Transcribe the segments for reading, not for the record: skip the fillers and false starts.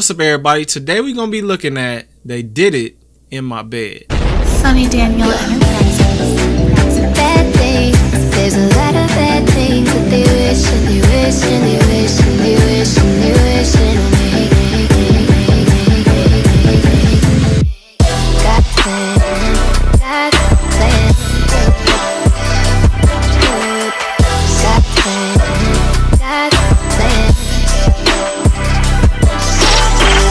What's up, everybody? Today we're gonna be looking at They Did It in My Bed. Sonny Daniel Enterprises. Bad things. There's a lot of bad things that they wish and they wish and they wish and they wish and they wish on me. Got plans, got plans. Got plans, got plans.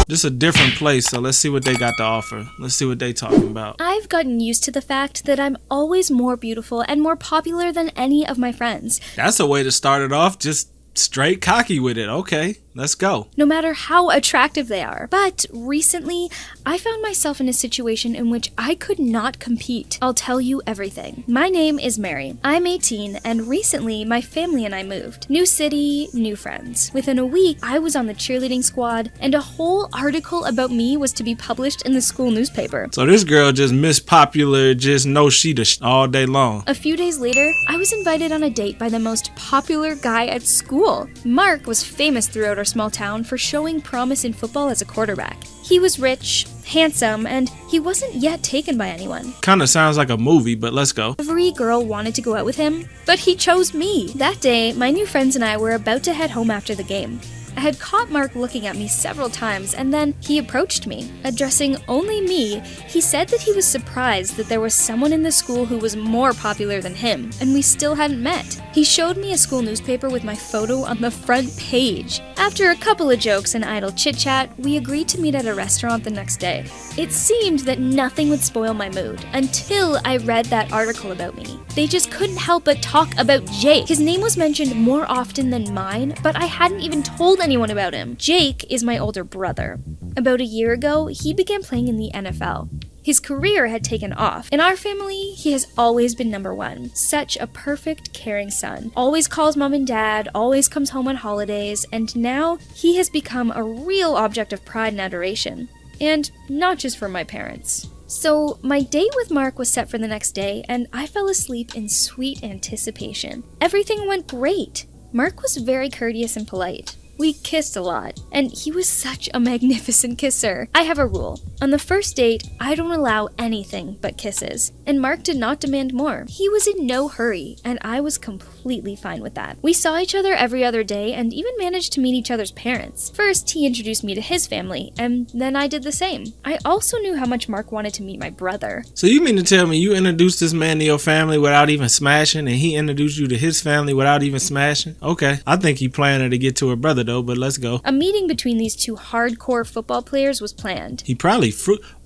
This is a different place, so let's see what they got to offer. Let's see what they talking about. I've gotten used to the fact that I'm always more beautiful and more popular than any of my friends. That's a way to start it off, just straight cocky with it. Okay, let's go. No matter how attractive they are. But recently, I found myself in a situation in which I could not compete. I'll tell you everything. My name is Mary. I'm 18, and recently my family and I moved. New city, new friends. Within a week, I was on the cheerleading squad, and a whole article about me was to be published in the school newspaper. So this girl just Miss Popular, just no she all day long. A few days later, I was invited on a date by the most popular guy at school. Mark was famous throughout our small town for showing promise in football as a quarterback. He was rich, handsome, and he wasn't yet taken by anyone. Kinda sounds like a movie, but let's go. Every girl wanted to go out with him, but he chose me. That day, my new friends and I were about to head home after the game. I had caught Mark looking at me several times, and then he approached me. Addressing only me, he said that he was surprised that there was someone in the school who was more popular than him, and we still hadn't met. He showed me a school newspaper with my photo on the front page. After a couple of jokes and idle chit-chat, we agreed to meet at a restaurant the next day. It seemed that nothing would spoil my mood, until I read that article about me. They just couldn't help but talk about Jake. His name was mentioned more often than mine, but I hadn't even told anyone about him. Jake is my older brother. About a year ago, he began playing in the NFL. His career had taken off. In our family, he has always been number one. Such a perfect, caring son. Always calls mom and dad, always comes home on holidays, and now he has become a real object of pride and adoration. And not just for my parents. So, my date with Mark was set for the next day, and I fell asleep in sweet anticipation. Everything went great. Mark was very courteous and polite. We kissed a lot, and he was such a magnificent kisser. I have a rule. On the first date, I don't allow anything but kisses, and Mark did not demand more. He was in no hurry, and I was completely fine with that. We saw each other every other day and even managed to meet each other's parents. First, he introduced me to his family, and then I did the same. I also knew how much Mark wanted to meet my brother. So you mean to tell me you introduced this man to your family without even smashing, and he introduced you to his family without even smashing? Okay, I think he planning to get to her brother though, but let's go. A meeting between these two hardcore football players was planned. He probably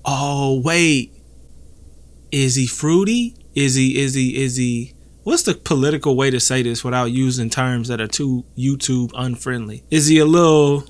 Oh, wait. Is he fruity? Is he what's the political way to say this without using terms that are too YouTube unfriendly? Is he a little,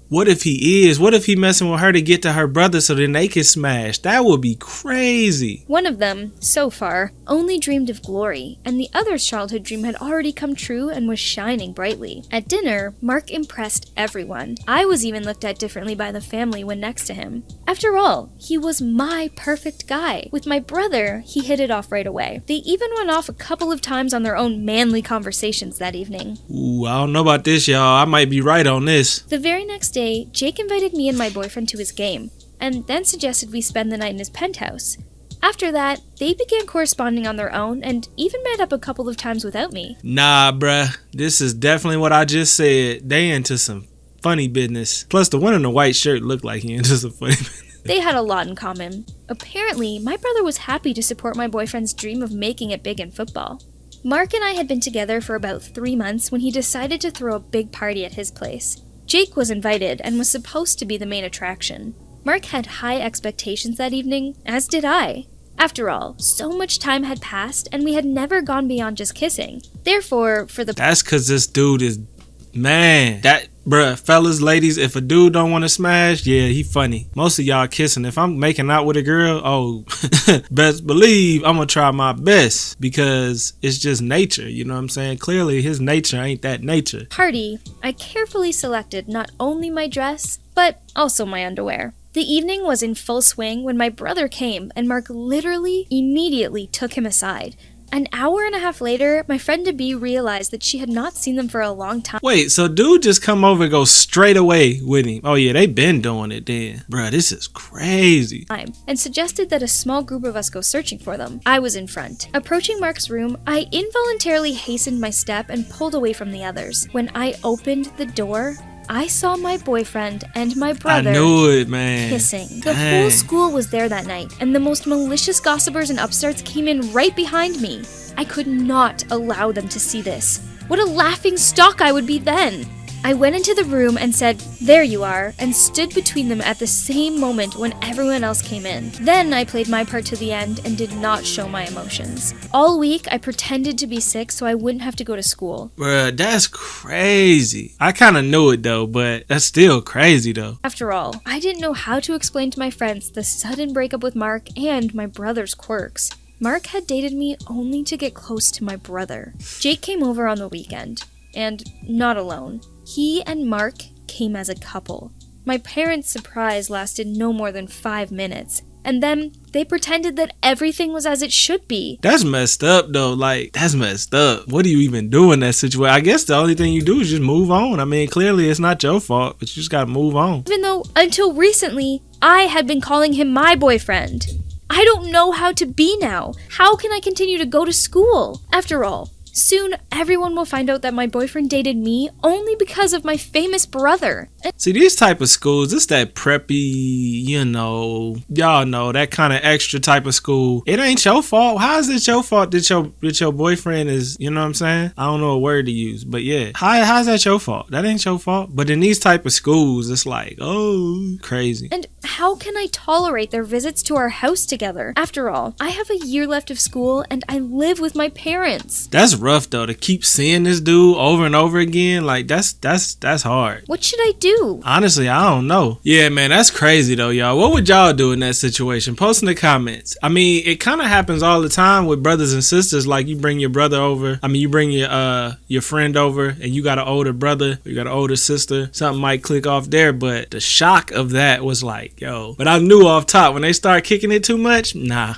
what if he is? What if he messing with her to get to her brother so then they can smash? That would be crazy. One of them, so far, only dreamed of glory, and the other's childhood dream had already come true and was shining brightly. At dinner, Mark impressed everyone. I was even looked at differently by the family when next to him. After all, he was my perfect guy. With my brother, he hit it off right away. They even went off a couple of times on their own manly conversations that evening. Ooh, I don't know about this, y'all. I might be right on this. The very next day, Jake invited me and my boyfriend to his game, and then suggested we spend the night in his penthouse. After that, they began corresponding on their own and even met up a couple of times without me. Nah, bruh. This is definitely what I just said. They into some funny business. Plus, the one in the white shirt looked like he into some funny business. They had a lot in common. Apparently, my brother was happy to support my boyfriend's dream of making it big in football. Mark and I had been together for about 3 months when he decided to throw a big party at his place. Jake was invited and was supposed to be the main attraction. Mark had high expectations that evening, as did I. After all, so much time had passed and we had never gone beyond just kissing. Therefore, That's cause this dude is... Man, bruh, fellas, ladies, if a dude don't want to smash, yeah, he funny. Most of y'all kissing. If I'm making out with a girl, oh, best believe I'm gonna try my best because it's just nature, you know what I'm saying? Clearly, his nature ain't that nature. Party, I carefully selected not only my dress, but also my underwear. The evening was in full swing when my brother came and Mark literally immediately took him aside. An hour and a half later, my friend Debbie realized that she had not seen them for a long time. Wait, so dude just come over and go straight away with him? Oh yeah, they been doing it then. Bruh, this is crazy. And suggested that a small group of us go searching for them. I was in front. Approaching Mark's room, I involuntarily hastened my step and pulled away from the others. When I opened the door, I saw my boyfriend and my brother I knew it, man. kissing. The whole school was there that night, and the most malicious gossipers and upstarts came in right behind me. I could not allow them to see this. What a laughing stock I would be then! I went into the room and said, "There you are," and stood between them at the same moment when everyone else came in. Then I played my part to the end and did not show my emotions. All week, I pretended to be sick so I wouldn't have to go to school. Bruh, that's crazy. I kind of knew it though, but that's still crazy though. After all, I didn't know how to explain to my friends the sudden breakup with Mark and my brother's quirks. Mark had dated me only to get close to my brother. Jake came over on the weekend, and not alone. He and Mark came as a couple. My parents' surprise lasted no more than 5 minutes, and then they pretended that everything was as it should be. That's messed up though. Like, that's messed up. What do you even do in that situation? I guess the only thing you do is just move on. I mean, clearly it's not your fault, but you just gotta move on. Even though, until recently, I had been calling him my boyfriend. I don't know how to be now. How can I continue to go to school? After all, soon everyone will find out that my boyfriend dated me only because of my famous brother. See, these type of schools, it's that preppy, y'all know, that kind of extra type of school. It ain't your fault. How is it your fault that your boyfriend is, you know what I'm saying? I don't know a word to use, but yeah. How's that your fault? That ain't your fault. But in these type of schools, it's like, oh, crazy. And how can I tolerate their visits to our house together? After all, I have a year left of school and I live with my parents. That's rough though, to keep seeing this dude over and over again. Like, that's hard. What should I do? Honestly, I don't know. Yeah, man, that's crazy though, y'all. What would y'all do in that situation? Post in the comments. I mean, it kind of happens all the time with brothers and sisters. Like, you bring your brother over. I mean, you bring your friend over, and you got an older brother, or you got an older sister. Something might click off there, but the shock of that was like, yo. But I knew off top when they start kicking it too much. Nah.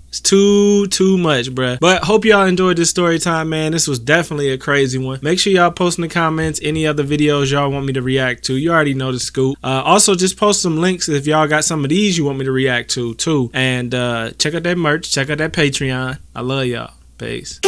It's too much, bruh. But hope y'all enjoyed this story time, man. This was definitely a crazy one. Make sure y'all post in the comments any other videos y'all want me to react to. You already know the scoop. Also, just post some links if y'all got some of these you want me to react to, too. And check out that merch. Check out that Patreon. I love y'all. Peace.